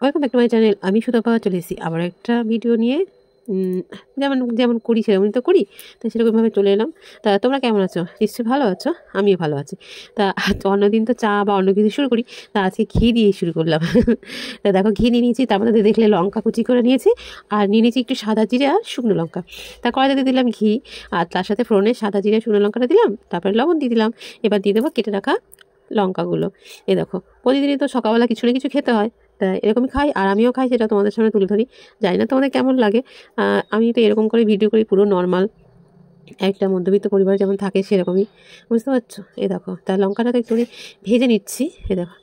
Welcome back to my channel. আমি সুতপা চলে এসেছি আবার একটা ভিডিও নিয়ে। যেমন যেমন করি সেরকমই তো করি, তো সেরকমভাবে চলে এলাম। তা তোমরা কেমন আছো? নিশ্চয়ই ভালো আছো, আমিও ভালো আছি। তা অন্যদিন তো চা বা অন্য কিছু শুরু করি, তা আজকে ঘি দিয়ে শুরু করলাম। তা দেখো, ঘি নিয়ে নিয়েছি, তার মধ্যে দেখলে লঙ্কা কুচি করে নিয়েছি, আর নিয়ে নিয়েছি একটু সাদা জিরে আর শুকনো লঙ্কা। তা কড়াইতে দিলাম ঘি, আর তার সাথে ফোড়নে সাদা জিরে শুকনো লঙ্কাটা দিলাম, তারপরে লবণ দিয়ে দিলাম। এবার দিয়ে দেবো কেটে রাখা লঙ্কাগুলো। এই দেখো, প্রতিদিনই তো সকালবেলা কিছু না কিছু খেতে হয়, তা এরকমই খাই, আর আমিও খাই, সেটা তোমাদের সামনে তুলে ধরি। জানি না তোমাদের কেমন লাগে। আমি তো এরকম করে ভিডিও করি, পুরো নর্মাল একটা মধ্যবিত্ত পরিবার যেমন থাকে সেরকমই, বুঝতে পারছো? এই দেখো, তার লঙ্কাটা তো একটু ভেজে নিচ্ছি। এই দেখো,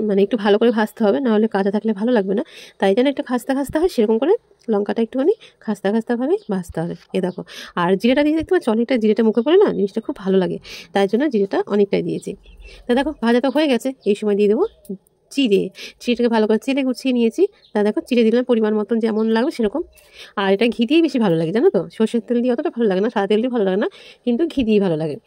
মানে একটু ভালো করে ভাজতে হবে, নাহলে কাঁচা থাকলে ভালো লাগবে না। তাই যেন একটু খাস্তা খাস্তা হয়, সেরকম করে লঙ্কাটা একটুখানি খাস্তা খাস্তাভাবে ভাজতে হবে। এ দেখো, আর জিরেটা দিয়ে দেখতে পাচ্ছ, অনেকটা জিরেটা মুখে পড়ে না, জিনিসটা খুব ভালো লাগে, তাই জন্য জিরেটা অনেকটাই দিয়েছি। তা দেখো, ভাজা তো হয়ে গেছে, এই সময় দিয়ে দেবো চিড়ে। চিড়েটাকে ভালো করে চেলে গুছিয়ে নিয়েছি। তা দেখো, চিড়ে দিলাম পরিমাণ মতন, যেমন লাগবে সেরকম। আর এটা ঘি দিয়েই বেশি ভালো লাগে, জানো তো? সর্ষের তেল দিয়ে অতটা ভালো লাগে না, সাদা তেল দিয়ে ভালো লাগে না, কিন্তু ঘি দিয়ে ভালো লাগে।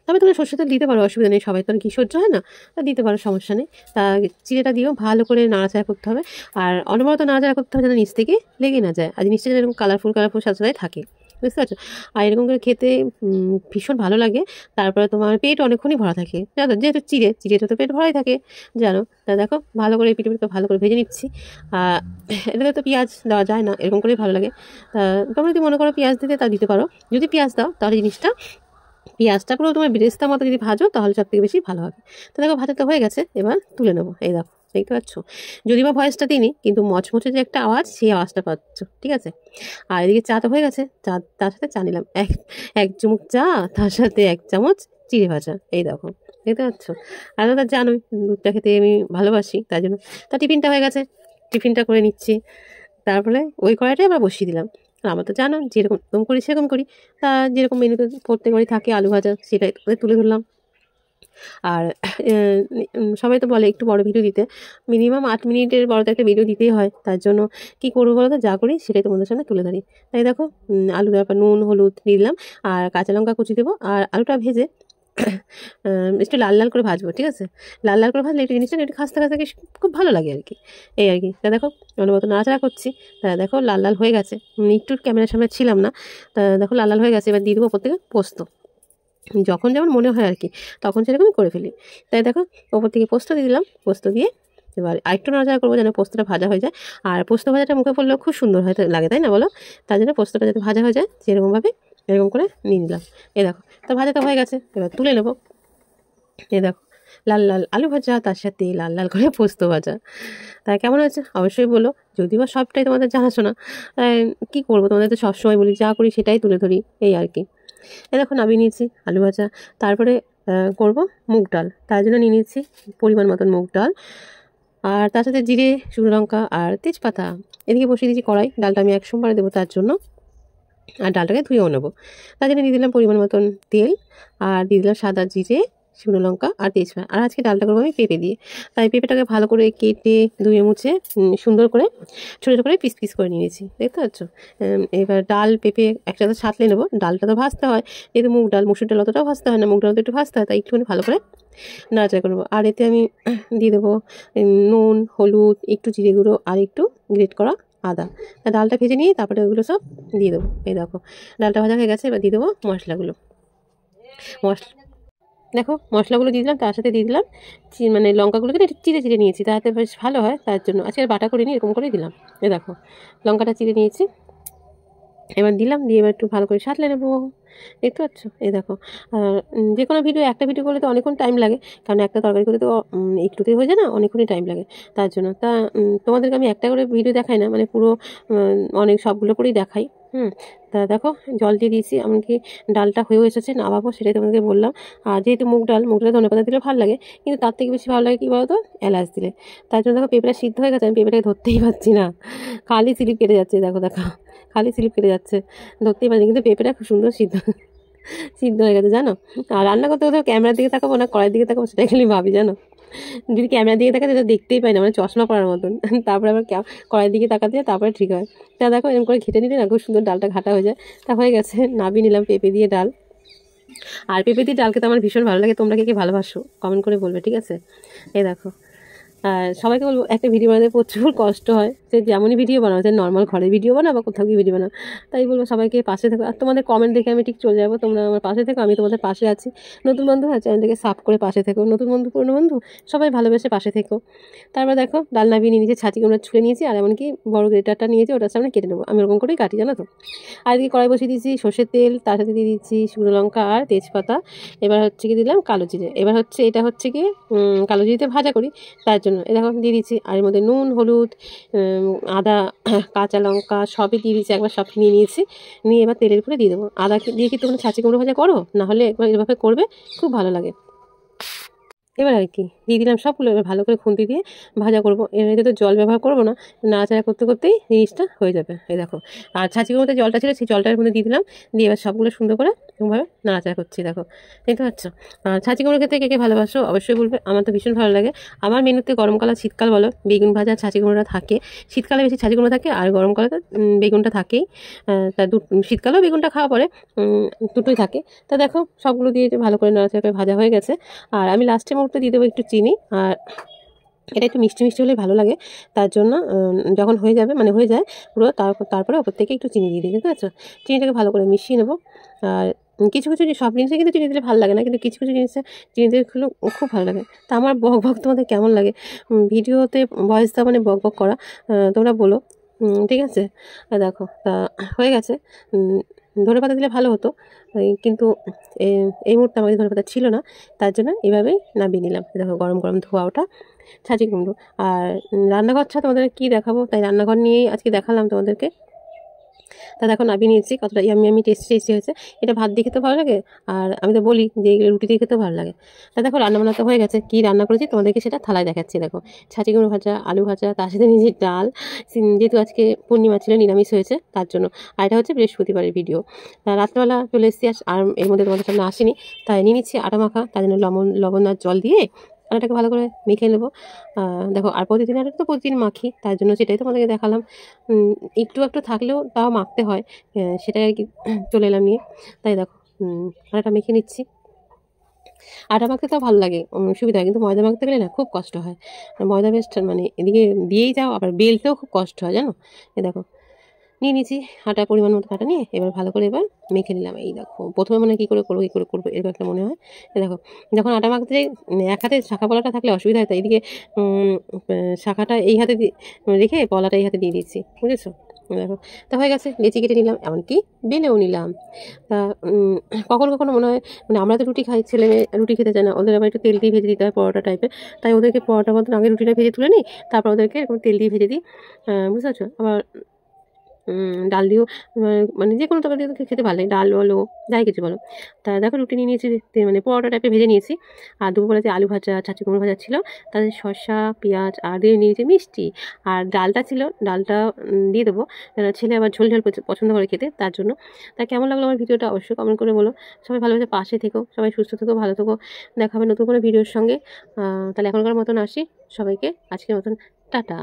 তবে তোমরা সর্ষের তেল দিতে পারো, অসুবিধা নেই, সবাই তো আর ঘি সহ্য হয় না, তা দিতে পারো, সমস্যা নেই। তা চিড়েটা দিয়েও ভালো করে নাড়াচাড়া করতে হবে, আর অনবরত নাড়াচাড়া করতে হবে যেন নিচ থেকে লেগে না যায়, আর জিনিসটা যেন এরকম কালারফুল কালারফুল সাথে থাকে, বুঝতে পারছো? আর এরকম করে খেতে ভীষণ ভালো লাগে। তারপরে তোমার পেট অনেকক্ষণই ভরা থাকে, জানো, যেহেতু চিড়েটা তো পেট ভরাই থাকে, জানো। তা দেখো, ভালো করে পিঠে ভালো করে ভেজে নিচ্ছি। এটাতে তো পেঁয়াজ দেওয়া যায় না, এরকম করেই ভালো লাগে। তা তোমরা যদি মনে করো পেঁয়াজ দিতে, তা দিতে পারো। যদি পেঁয়াজ দাও তাহলে জিনিসটা, পেঁয়াজটা পুরো তোমার বেরেস্তার মতো যদি ভাজো, তাহলে সব থেকে বেশি ভালো হবে। তো দেখো, ভাজাটা হয়ে গেছে, এবার তুলে নেবো। এই দেখো, দেখতে পাচ্ছ? যদি বা ভয়েসটা দিইনি, কিন্তু মচমচে যে একটা আওয়াজ, সেই আওয়াজটা পাচ্ছ, ঠিক আছে? আর এদিকে চা তো হয়ে গেছে, চা, তার সাথে চা নিলাম এক চুমুক চা, তার সাথে 1 চামচ চিড়ে ভাজা। এই দেখো, দেখতে পাচ্ছ? আর দাদা জানোই, দুধটা খেতে আমি ভালোবাসি, তাই জন্য। তা টিফিনটা হয়ে গেছে, টিফিনটা করে নিচ্ছি। তারপরে ওই কড়াইটাই আবার বসিয়ে দিলাম। আর আমরা তো জানো, যেরকম করি সেরকম করি। তা যেরকম মেনুতে প্রত্যেকবারই থাকে আলু ভাজা, সেটাই তুলে ধরলাম। আর সবাই তো বলে একটু বড় ভিডিও দিতে, মিনিমাম 8 মিনিটের বড় তো একটা ভিডিও দিতেই হয়, তার জন্য কী করবো বলো তো, যা করি সেটাই তোমাদের সামনে তুলে ধরি। তাই দেখো, আলু তারপর নুন হলুদ দিয়ে দিলাম, আর কাঁচা লঙ্কা কুচি দেবো, আর আলুটা ভেজে একটু লাল লাল করে ভাজবো, ঠিক আছে? লাল লাল করে ভাজলে একটু জিনিসটা একটু খাস্তা খাস্তা খুব ভালো লাগে আর কি, এই আর কি। তা দেখো, অনবরত নাড়াচাড়া করছি। তা দেখো, লাল লাল হয়ে গেছে, একটু ক্যামেরার সামনে ছিলাম না। তা দেখো, লাল লাল হয়ে গেছে, এবার দিয়ে দেবো ওপর থেকে পোস্ত। যখন যেমন মনে হয় আর কি, তখন সেরকমই করে ফেলি। তাই দেখো, ওপর থেকে পোস্ত দিয়ে দিলাম, পোস্ত দিয়ে এবার আরেকটু নাড়াচাড়া করবো যেন পোস্তটা ভাজা হয়ে যায়। আর পোস্ত ভাজাটা মুখে পড়লেও খুব সুন্দর হয় লাগে, তাই না বলো? তার জন্য পোস্তটা যাতে ভাজা হয়ে যায়, সেরকমভাবে এরকম করে নিয়ে নিলাম। এ দেখো, তো ভাজাটা হয়ে গেছে, এবার তুলে নেবো। এ দেখো, লাল লাল আলু ভাজা, তার সাথে লাল লাল করে পোস্ত ভাজা। তাই কেমন আছে অবশ্যই বলো। যদিও বা সবটাই তোমাদের জানাশোনা, কী করবো, তোমাদের তো সবসময় বলি, যা করি সেটাই তুলে ধরি, এই আর কি। এ দেখো, নামিয়ে নিয়েছি আলু ভাজা। তারপরে করব মুগ ডাল, তার জন্য নিয়ে নিয়েছি পরিমাণ মতন মুগ ডাল, আর তার সাথে জিরে শুকনো লঙ্কা আর তেজপাতা। এদিকে বসিয়ে দিয়েছি কড়াই, ডালটা আমি সোমবারে দেবো তার জন্য, আর ডালটাকে ধুয়েও নেবো। তার জন্য দিয়ে দিলাম পরিমাণ মতন তেল, আর দিয়ে দিলাম সাদা জিরে শুকনো লঙ্কা আর তেজপাতা। আর আজকে ডালটা করবো আমি পেঁপে দিয়ে, তাই পেঁপেটাকে ভালো করে কেটে ধুয়ে মুছে সুন্দর করে ছোটো ছোটো করে পিস পিস করে নিয়েছি, দেখতে পাচ্ছ? এবার ডাল পেঁপে একসাথে সাঁতলে নেবো। ডালটা তো ভাজতে হয়, যেহেতু মুগ ডাল, মুসুর ডাল অতটাও ভাজতে হয় না, মুগ ডাল তো একটু ভাজতে হয়, তাই একটুখানি ভালো করে নাড়াচাড়া করবো। আর এতে আমি দিয়ে দেবো নুন হলুদ, একটু জিরে গুঁড়ো, আর একটু গ্রেট করা আদা। ডালটা ভেজে নিয়ে তারপরে ওগুলো সব দিয়ে দেবো। এই দেখো, ডালটা ভাজা হয়ে গেছে, এবার দিয়ে দেবো মশলাগুলো। দেখো, মশলাগুলো দিয়ে দিলাম, তার সাথে দিয়ে দিলাম মানে লঙ্কাগুলোকে একটু চিড়ে চিড়ে নিয়েছি, তাতে বেশ ভালো হয়, তার জন্য আজকে বাটা করে নিয়ে এরকম করে দিলাম। এই দেখো, লঙ্কাটা চিড়ে নিয়েছি, এবার দিলাম, দিয়ে এবার একটু ভালো করে সাঁতলে নেবো, দেখতে পাচ্ছ? এই দেখো, যে কোনো ভিডিও, একটা ভিডিও করলে তো অনেকক্ষণ টাইম লাগে, কারণ একটা তরকারি করতে তো একটুতে হয়ে যায় না, অনেকক্ষণই টাইম লাগে, তার জন্য। তা তোমাদেরকে আমি একটা করে ভিডিও দেখাই না, মানে পুরো অনেক সবগুলো করেই দেখাই। তা দেখো, জল দিয়ে দিয়েছি, এমনকি ডালটা হয়েও এসেছে, নামাবো সেটাই তোমাদেরকে বললাম। আর যেহেতু মুগ ডাল, মুগ ডালে ধনেপাতা দিলে ভালো লাগে, কিন্তু তার থেকে বেশি ভালো লাগে কী বলতো, এলাচ দিলে। তার জন্য দেখো, পেঁপেটা সিদ্ধ হয়ে গেছে, আমি পেঁপেটাকে ধরতেই পারছি না, খালি স্লিপ কেটে যাচ্ছে, দেখো দেখো, খালি স্লিপ কেটে যাচ্ছে, ধরতেই পারিনি। কিন্তু পেঁপেটা খুব সুন্দর সিদ্ধ সিদ্ধ হয়ে গেছে, জানো। আর রান্না করতে কোথাও ক্যামেরার দিকে তাকাবো না কড়াইয়ের দিকে তাকাবো, সেটাই খালি ভাবি, জানো। যদি ক্যামেরার দিকে তাকাতে, সেটা দেখতেই পাই না, মানে চশমা পড়ার মতন। তারপরে আবার কড়াইয়ের দিকে তাকাতে যায়, তারপরে ঠিক হয়। তা দেখো, এরকম করে ঘেটে নিলে না, খুব সুন্দর ডালটা ঘাটা হয়ে যায়। তা হয়ে গেছে, নামিয়ে নিলাম পেঁপে দিয়ে ডাল। আর পেঁপে দিয়ে ডাল খেতে আমার ভীষণ ভালো লাগে, তোমরা কে কে ভালোবাসো কমেন্ট করে বলবে, ঠিক আছে? এই দেখো, আর সবাইকে বলবো একটা ভিডিও বানাতে প্রচুর কষ্ট হয়, যে যেমনই ভিডিও বানাও, যে নর্মাল ঘরে ভিডিও বানাও বা কোথাও গিয়ে ভিডিও বানাও। তাই বলবো সবাইকে পাশে থেকো, আর তোমাদের কমেন্ট দেখে আমি ঠিক চলে যাবো, তোমরা আমার পাশে থেকো, আমি তোমাদের পাশে আছি। নতুন বন্ধু আছে, চ্যানেলটাকে সাব করে পাশে থেকো, নতুন বন্ধু পুরনো বন্ধু সবাই ভালোবেসে পাশে থেকো। তারপর দেখো ডাল নাবিয়ে নিয়ে নিয়েছি, ছাঁচি কুমড়া ছুলে নিয়েছি, আর এমনকি বড় গ্রেটারটা নিয়েছি, ওটার সামনে কেটে নেবো, আমি ওরকম করেই কাটি জানো তো। আর এদিকে কড়াই বসিয়ে দিয়েছি সর্ষের তেল, তার সাথে দিয়ে দিচ্ছি শুকনো লঙ্কা আর তেজপাতা। এবার হচ্ছে কি দিলাম কালো জিরে, এবার হচ্ছে এটা হচ্ছে কি কালো জিরেতে ভাজা করি, তার জন্য এরকম দিয়ে দিচ্ছি। আর এর মধ্যে নুন, হলুদ, আদা, কাঁচা লঙ্কা সবই দিয়ে দিচ্ছি, একবার সব নিয়ে নিয়েছি। নিয়ে এবার তেলের উপরে দিয়ে দেবো। আদা দিয়ে কি তোমরা ছাঁচি কুমড়ো ভাজা করো? না হলে একবার এভাবে করবে, খুব ভালো লাগে। এবার আর কি দিয়ে দিলাম সবগুলো, এবার ভালো করে খুন্তি দিয়ে ভাজা করবো। এর মধ্যে তো জল ব্যবহার করবো না, নাড়াচাড়া করতে করতেই জিনিসটা হয়ে যাবে। এই দেখো, আর ছাঁচির মধ্যে জলটা ছিল, সেই জলটার মধ্যে দিয়ে দিলাম, দিয়ে এবার সবগুলো সুন্দর করে এরকমভাবে নাড়াচাড়া করছি। দেখো দেখতে পাচ্ছ। আর ছাঁচি কুমড়ো খেতে কে কে ভালোবাসো অবশ্যই বলবে, আমার তো ভীষণ ভালো লাগে। আমার মেনুতে গরমকাল আর শীতকাল বলো বেগুন ভাজা ছাঁচি কুমড়োটা থাকে। শীতকালে বেশি ছাঁচি কুমড়ো থাকে, আর গরমকালে তো বেগুনটা থাকেই। তা শীতকালেও বেগুনটা খাওয়া পড়ে, দুটোই থাকে। তা দেখো সবগুলো দিয়ে ভালো করে নাড়াচাড়া করে ভাজা হয়ে গেছে। আর আমি লাস্টে মুহূর্তে দিয়ে দেবো একটু চিনি, আর এটা একটু মিষ্টি মিষ্টি হলে ভালো লাগে। তার জন্য যখন হয়ে যাবে মানে হয়ে যায় পুরো, তারপরে ওপর থেকে একটু চিনি দিয়ে দিই, ঠিক আছে। চিনিটাকে ভালো করে মিশিয়ে নেবো। আর কিছু কিছু সব জিনিসে কিন্তু চিনি দিলে ভালো লাগে না, কিন্তু কিছু কিছু জিনিসে চিনি দিলে খুব ভালো লাগে। তা আমার বক বক তোমাদের কেমন লাগে? ভিডিওতে ভয়েস দেওয়া মানে বক বক করা, তোমরা বলো। ঠিক আছে। দেখো তা হয়ে গেছে। ধনেপাতা দিলে ভালো হতো, কিন্তু এই মুহূর্তে আমাদের ধনেপাতা ছিল না, তার জন্য এভাবেই নামিয়ে নিলাম। দেখো গরম গরম ধোয়া ওটা ছাঁচি কুমড়ো। আর রান্নাঘর ছাড়া তোমাদের কী দেখাবো, তাই রান্নাঘর নিয়েই আজকে দেখালাম তোমাদেরকে। তা দেখো নামিয়ে নিয়েছি, কতটা ইয়ামি টেস্টি টেস্টি হয়েছে। এটা ভাত দিয়ে খেতে ভালো লাগে, আর আমি তো বলি যে এগুলো রুটি দিয়ে খেতেও ভালো লাগে। তা দেখো রান্না বান্না তো হয়ে গেছে, কী রান্না করেছি তোমাদেরকে সেটা থালায় দেখাচ্ছি। দেখো ছাঁচি কুমড়ো ভাজা, আলু ভাজা, তার সাথে নিজের ডাল, যেহেতু আজকে পূর্ণিমা ছিল, নিরামিষ হয়েছে তার জন্য। আর এটা হচ্ছে বৃহস্পতিবারের ভিডিও। তা রাত্রেবেলা চলে এসেছি, আর এর মধ্যে তোমাদের সামনে আসিনি, তাই নিয়ে নিচ্ছি আটা মাখা, তার জন্য লবণ আর জল দিয়ে আটাটাকে ভালো করে মেখে নেবো। দেখো আর প্রতিদিন আটা তো প্রতিদিন মাখি, তার জন্য সেটাই তোমাদেরকে দেখালাম। একটু একটু থাকলেও তাও মাখতে হয়, সেটাই আর কি চলে এলাম নিয়ে। তাই দেখো আটাটা মেখে নিচ্ছি। আটা মাখতে তাও ভালো লাগে, সুবিধা হয়, কিন্তু ময়দা মাখতে গেলে না খুব কষ্ট হয়। ময়দা পেস্ট মানে এদিকে দিয়েই যাও, আবার বেলতেও খুব কষ্ট হয় জানো। এই দেখো নিয়ে নিয়েছি আটা, পরিমাণ মতো আটা নিয়ে এবার ভালো করে এবার মেখে নিলাম। এই দেখো প্রথমে মনে হয় কী করে করবো এরকম একটা মনে হয়। দেখো যখন আটা মাখতে যাই এক হাতে শাখা পলাটা থাকলে অসুবিধা হয়, তাই এদিকে শাখাটা এই হাতে রেখে পলাটা এই হাতে দিয়ে দিচ্ছি, বুঝেছো। দেখো তা হয়ে গেছে, লেচি কেটে নিলাম, এমনকি বেলেও নিলাম। তা কখনো কখনো মনে হয় মানে আমরা তো রুটি খাই, ছেলে মেয়ে রুটি খেতে চায় না, ওদের আবার একটু তেল দিয়ে ভেজে দিতে হয় পরোটা টাইপের। তাই ওদেরকে পরোটা মতন আগে রুটিটা ভেজে তুলে নিই, তারপর ওদেরকে এরকম তেল দিয়ে ভেজে দিই, বুঝতে পারছো। আবার ডাল দিয়েও মানে যে কোনো তরকারি দিয়ে খেতে ভালো লাগে, ডাল বলো যাই কিছু বলো। তা দেখো রুটি নিয়ে নিয়েছি, মানে পরোটা টাইপের ভেজে নিয়েছি। আর দুপুরবেলা যে আলু ভাজা, ছাঁচি কুমড়ো ভাজা ছিল, তাদের শসা, পেঁয়াজ আর দিয়ে নিয়েছি মিষ্টি। আর ডালটা ছিল, ডালটা দিয়ে দেবো, ছেলে আবার ঝোল ঝোল পছন্দ করে খেতে, তার জন্য। তা কেমন লাগলো আমার ভিডিওটা অবশ্যই কমেন্ট করে বলো। সবাই ভালোভাবে পাশে থেকো, সবাই সুস্থ থেকো, ভালো থেকো। দেখা হবে নতুন কোনো ভিডিওর সঙ্গে। তাহলে এখনকার মতন আসি, সবাইকে আজকের মতন টাটা।